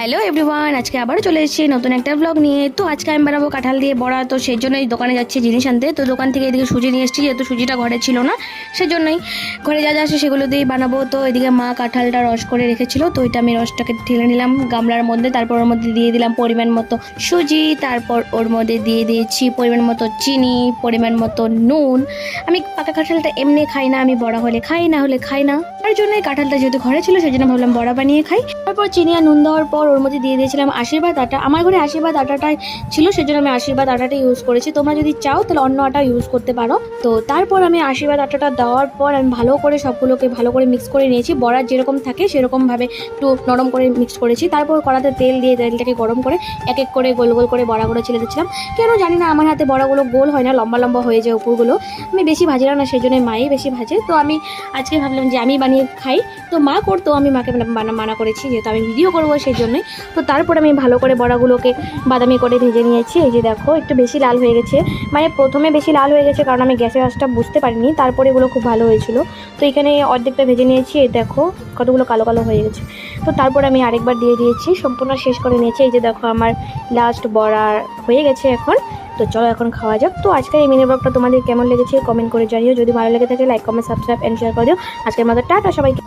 Hello everyone, আজকে আবারও চলে এসেছি নতুন একটা ব্লগ নিয়ে। তো আজকে আমি বানাবো কাঁঠাল দিয়ে বড়া। তো সেই জন্যই দোকানে যাচ্ছি জিনিস আনতে। তো দোকান থেকে এদিকে সুজি নিয়ে এসেছি, যেহেতু সুজিটা ঘরে ছিল না, সেজন্যই ঘরে যা যা আসে সেগুলো দিয়েই বানাবো। তো এদিকে মা কাঁঠালটা রস করে রেখেছিল, তো ওইটা আমি রসটাকে ঢেলে নিলাম গামলার মধ্যে। তারপর ওর মধ্যে দিয়ে দিলাম পরিমাণ মতো সুজি, তারপর ওর মধ্যে দিয়ে দিয়েছি পরিমাণ মতো চিনি, পরিমাণ মতো নুন। আমি পাকা কাঁঠালটা এমনি খাই না, আমি বড়া হলে খাই, না হলে খাই না। তার জন্য এই কাঁঠালটা যেহেতু ঘরে ছিল সেই জন্য ভাবলাম বড়া বানিয়ে খাই। তারপর চিনি আর নুন দেওয়ার পর ওর মধ্যে দিয়ে দিয়েছিলাম আশীর্বাদ আটা। আমার ঘরে আশীর্বাদ আটাটাই ছিল, সেজন্য আমি আশীর্বাদ আটাটা ইউজ করেছি। তোমরা যদি চাও তাহলে অন্য আটা ইউজ করতে পারো। তো তারপর আমি আশীর্বাদ আটাটা দেওয়ার পর আমি ভালো করে সবগুলোকে ভালো করে মিক্স করে নিয়েছি। বড়া যেরকম থাকে সেরকমভাবে একটু নরম করে মিক্স করেছি। তারপর কড়াতে তেল দিয়ে তেলটাকে গরম করে এক এক করে গোল গোল করে বড়াগুলো ছেড়ে দিচ্ছিলাম। কেন জানি না আমার হাতে বড়াগুলো গোল হয় না, লম্বা লম্বা হয়ে যায় উপরগুলো। আমি বেশি ভাজি না, সেই জন্য মাই বেশি ভাজে। তো আমি আজকে ভাবলাম যে আমি বানিয়ে খাই। তো মা করতো, আমি মাকে মানা করেছি যেহেতু আমি ভিডিও করবো সেই জন্যই। তো তারপর আমি ভালো করে বড়াগুলোকে বাদামি করে ভেজে নিয়েছি। এই যে দেখো একটু বেশি লাল হয়ে গেছে, মানে প্রথমে বেশি লাল হয়ে গেছে কারণ আমি গ্যাসের আঁচটা বুঝতে পারিনি। তারপরে এগুলো খুব ভালো হয়েছিল। তো এখানে অর্ধেকটা ভেজে নিয়েছি, এই দেখো কতগুলো কালো কালো হয়ে গেছে। তো তারপরে আমি আরেকবার দিয়ে দিয়েছি, সম্পূর্ণ শেষ করে নিয়েছি। এই যে দেখো আমার লাস্ট বড়া হয়ে গেছে এখন। তো চলো এখন খাওয়া যাক। তো আজকের এই মিনি ব্লগটা তোমাদের কেমন লেগেছে কমেন্ট করে জানিও। যদি ভালো লেগে থাকে like comment subscribe and share করে দিও। আজকের মতো টাটা সবাইকে।